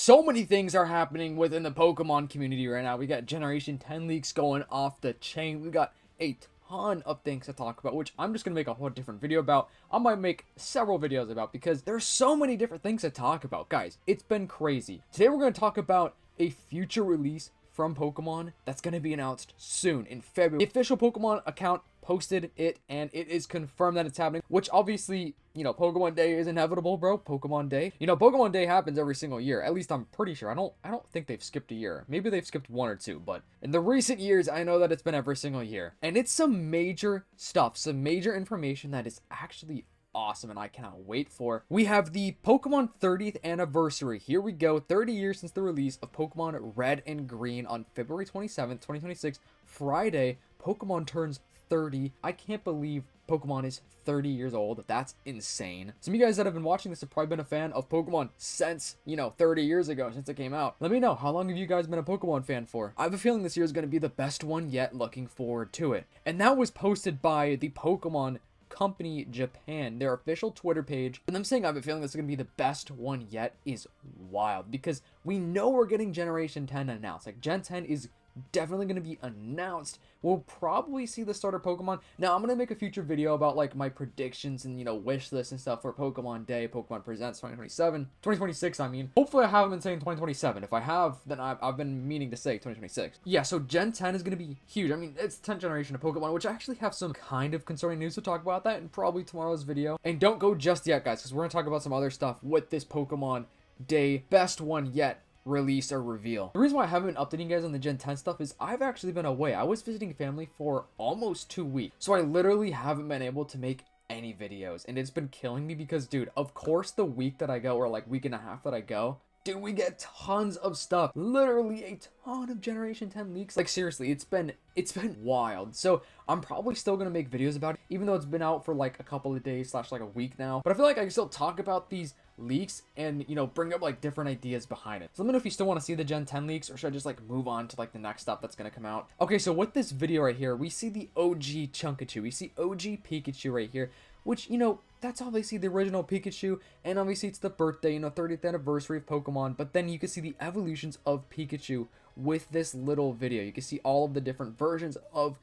So many things are happening within the Pokemon community right now. We got Generation 10 leaks going off the chain. We got a ton of things to talk about, which I'm just going to make a whole different video about. I might make several videos about because there's so many different things to talk about. Guys, it's been crazy. Today we're going to talk about a future release from Pokemon that's going to be announced soon in February. The official Pokemon account posted it, and it is confirmed that it's happening, which obviously, Pokemon Day is inevitable, bro. Pokemon Day. Pokemon Day happens every single year. At least I'm pretty sure. I don't think they've skipped a year. Maybe they've skipped one or two, but in the recent years, I know that it's been every single year. And it's some major stuff, some major information that is actually awesome, and I cannot wait for. We have the Pokemon 30th anniversary. Here we go. 30 years since the release of Pokemon Red and Green on February 27th, 2026. Friday, Pokemon turns 30. I can't believe Pokemon is 30 years old. That's insane. Some of you guys that have been watching this have probably been a fan of Pokemon since, 30 years ago, since it came out. Let me know, how long have you guys been a Pokemon fan for? I have a feeling this year is going to be the best one yet. Looking forward to it. And that was posted by the Pokemon Company Japan, their official Twitter page. And them saying I have a feeling this is going to be the best one yet is wild, because we know we're getting Generation 10 announced. Like, Gen 10 is definitely going to be announced. We'll probably see the starter Pokemon. Now, I'm going to make a future video about like my predictions and wish lists and stuff for Pokemon Day, Pokemon Presents 2026, I mean. Hopefully I haven't been saying 2027. If I have, then I've been meaning to say 2026. Yeah, so Gen 10 is going to be huge. I mean, it's 10th generation of Pokemon, which I actually have some kind of concerning news to talk about that in probably tomorrow's video. And don't go just yet, guys, because we're going to talk about some other stuff with this Pokemon Day best one yet release or reveal. The reason why I haven't been updating you guys on the Gen 10 stuff is I've actually been away. I was visiting family for almost 2 weeks, so I literally haven't been able to make any videos, and it's been killing me because, dude, of course the week that I go, or like week and a half that I go, dude, we get tons of stuff. Literally a ton of Generation 10 leaks. Like, seriously, it's been wild. So I'm probably still gonna make videos about it, even though it's been out for like a couple of days / like a week now. But I feel like I can still talk about these leaks and bring up like different ideas behind it. So let me know if you still want to see the Gen 10 leaks, or should I just like move on to like the next stuff that's gonna come out. Okay, so with this video right here, we see the OG Chunkachu, we see OG Pikachu right here, which that's obviously the original Pikachu, and obviously it's the birthday, 30th anniversary of Pokemon. But then you can see the evolutions of Pikachu with this little video. You can see all of the different versions of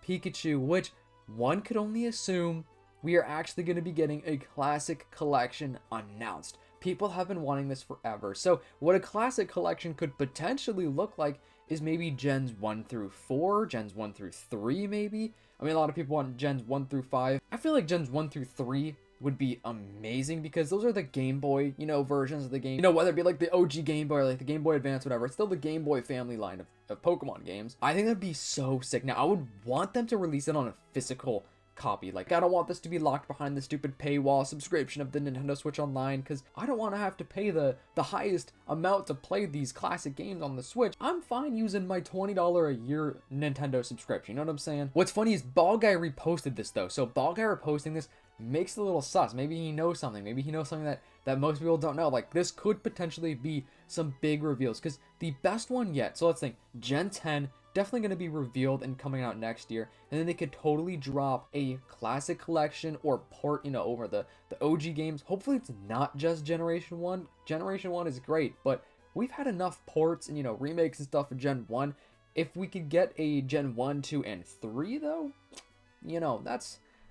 Pikachu, which one could only assume we are actually going to be getting a classic collection announced. People have been wanting this forever. So what a classic collection could potentially look like is maybe Gens 1 through 4, Gens 1 through 3 maybe. I mean, a lot of people want Gens 1 through 5. I feel like Gens 1 through 3 would be amazing, because those are the Game Boy, versions of the game. Whether it be like the OG Game Boy or like the Game Boy Advance, whatever. It's still the Game Boy family line of Pokemon games. I think that'd be so sick. Now, I would want them to release it on a physical copy. Like, I don't want this to be locked behind the stupid paywall subscription of the Nintendo Switch Online, because I don't want to have to pay the highest amount to play these classic games on the Switch. I'm fine using my $20 a year Nintendo subscription, you know what I'm saying? What's funny is Ball Guy reposted this though, so Ball Guy reposting this makes it a little sus. Maybe he knows something. Maybe he knows something that most people don't know. Like, this could potentially be some big reveals, because the best one yet, so let's think, Gen 10, definitely going to be revealed and coming out next year, and then they could totally drop a classic collection or port, over the OG games. Hopefully it's not just Generation 1. Generation 1 is great, but we've had enough ports and, remakes and stuff for Gen 1. If we could get a Gen 1, 2, and 3, though,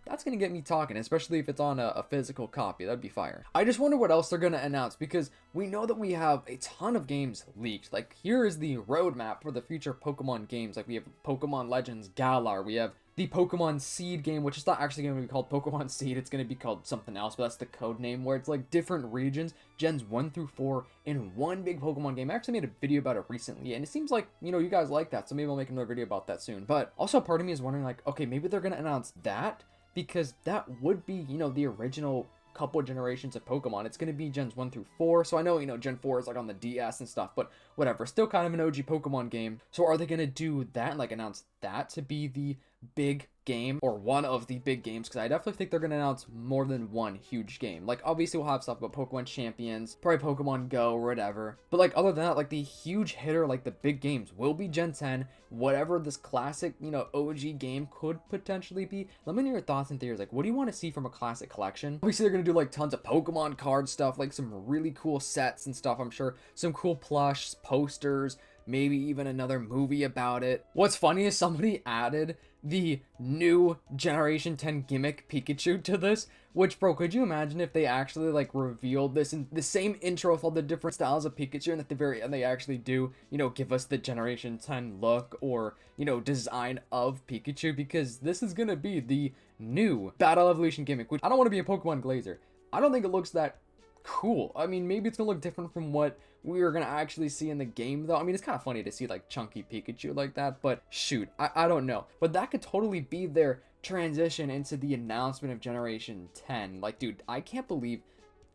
that's going to get me talking, especially if it's on a physical copy. That'd be fire. I just wonder what else they're going to announce, because we know that we have a ton of games leaked. Like, here is the roadmap for the future Pokemon games. Like, we have Pokemon Legends Galar. We have the Pokemon Seed game, which is not actually going to be called Pokemon Seed. It's going to be called something else, but that's the code name, where it's like different regions, Gens 1 through 4, in one big Pokemon game. I actually made a video about it recently, and it seems like, you guys like that, so maybe I'll make another video about that soon. But also, part of me is wondering, like, okay, maybe they're going to announce that, because that would be, the original couple generations of Pokemon. It's going to be Gens 1 through 4. So I know, Gen 4 is like on the DS and stuff, but whatever. Still kind of an OG Pokemon game. So are they going to do that and like announce that to be the big game, or one of the big games, because I definitely think they're going to announce more than one huge game. Like, obviously we'll have stuff about Pokemon Champions, probably Pokemon Go or whatever, but like other than that, like the huge hitter, like the big games will be Gen 10, whatever this classic, you know, OG game could potentially be. Let me know your thoughts and theories. Like, what do you want to see from a classic collection? Obviously they're going to do like tons of Pokemon card stuff, like some really cool sets and stuff, I'm sure, some cool plush posters, maybe even another movie about it. What's funny is somebody added the new Generation 10 gimmick Pikachu to this, which, bro, could you imagine if they actually like revealed this in the same intro with all the different styles of Pikachu, and at the very end they actually do, you know, give us the Generation 10 look or, you know, design of Pikachu, because this is gonna be the new Battle Evolution gimmick, which I don't want to be a Pokemon glazer. I don't think it looks that cool. I mean, maybe it's gonna look different from what we are gonna actually see in the game, though. I mean, it's kind of funny to see like chunky Pikachu like that, but shoot, I don't know. But that could totally be their transition into the announcement of Generation 10. Like, dude, I can't believe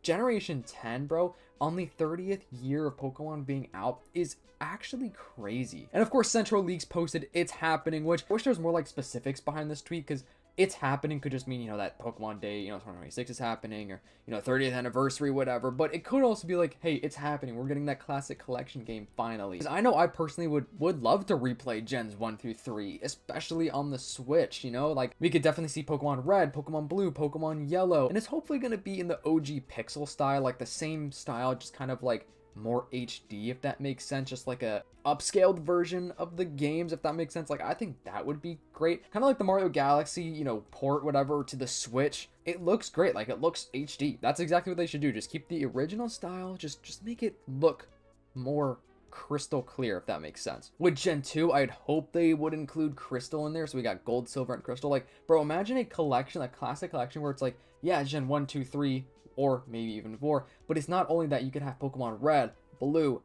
Generation 10, bro, on the 30th year of Pokemon being out is actually crazy. And of course, Central Leagues posted it's happening, which I wish there was more like specifics behind this tweet, because it's happening could just mean, you know, that Pokemon Day, you know, 2026 is happening, or, you know, 30th anniversary, whatever. But it could also be like, hey, it's happening. We're getting that classic collection game finally. Because I know I personally would love to replay Gens 1 through 3, especially on the Switch, you know? Like, we could definitely see Pokemon Red, Pokemon Blue, Pokemon Yellow. And it's hopefully going to be in the OG pixel style, like the same style, just kind of like more HD, if that makes sense, just like a upscaled version of the games, if that makes sense. Like, I think that would be great, kind of like the Mario Galaxy, you know, port whatever to the Switch. It looks great, like it looks HD. That's exactly what they should do. Just keep the original style, just make it look more crystal clear, if that makes sense. With Gen 2, I'd hope they would include Crystal in there, so we got Gold, Silver, and Crystal. Like, bro, imagine a collection, a classic collection, where it's like, yeah, Gen 1, 2, 3, or maybe even 4, but it's not only that. You could have Pokemon Red, Blue,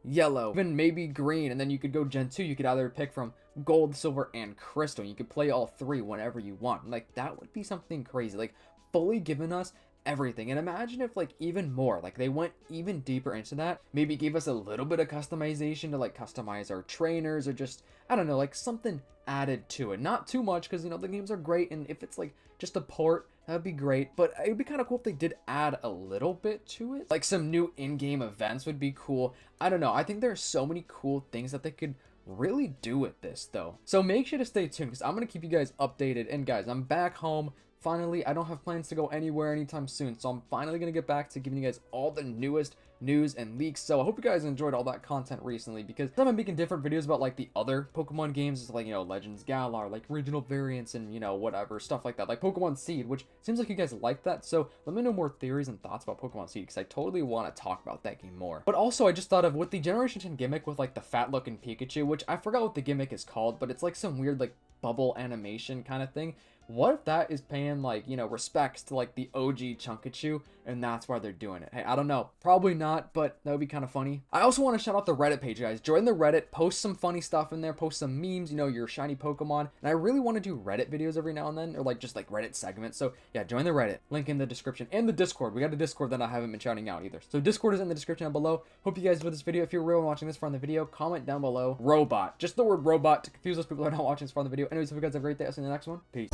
Yellow, even maybe Green, and then you could go Gen 2, you could either pick from Gold, Silver, and Crystal. You could play all three whenever you want. Like, that would be something crazy, like fully giving us everything. And imagine if like even more, like they went even deeper into that, maybe gave us a little bit of customization to like customize our trainers, or just, I don't know, like something added to it. Not too much, because, you know, the games are great, and if it's like just a port, that'd be great, but it'd be kind of cool if they did add a little bit to it. Like some new in-game events would be cool. I don't know. I think there's so many cool things that they could really do with this, though. So make sure to stay tuned, because I'm going to keep you guys updated. And guys, I'm back home. Finally, I don't have plans to go anywhere anytime soon, so I'm finally going to get back to giving you guys all the newest news and leaks. So I hope you guys enjoyed all that content recently, because I'm making different videos about like the other Pokemon games, like, you know, Legends Galar, like regional variants, and, you know, whatever stuff like that, like Pokemon Seed, which seems like you guys like that. So let me know more theories and thoughts about Pokemon Seed, because I totally want to talk about that game more. But also, I just thought of, with the Generation 10 gimmick with like the fat looking Pikachu, which I forgot what the gimmick is called, but it's like some weird like bubble animation kind of thing. What if that is paying, like, you know, respects to like the OG Chunkachu, and that's why they're doing it? Hey, I don't know, probably not, but that would be kind of funny. I also want to shout out the Reddit page, guys. Join the Reddit, post some funny stuff in there, post some memes, you know, your shiny Pokemon. And I really want to do Reddit videos every now and then, or like just like Reddit segments. So yeah, join the Reddit, link in the description, and the Discord. We got a Discord that I haven't been shouting out either, so Discord is in the description down below. Hope you guys enjoyed this video. If you're real and watching this far in the video, comment down below robot, just the word robot, to confuse those people that are not watching this far in the video. Anyways, hope you guys have a great day. I'll see you in the next one. Peace.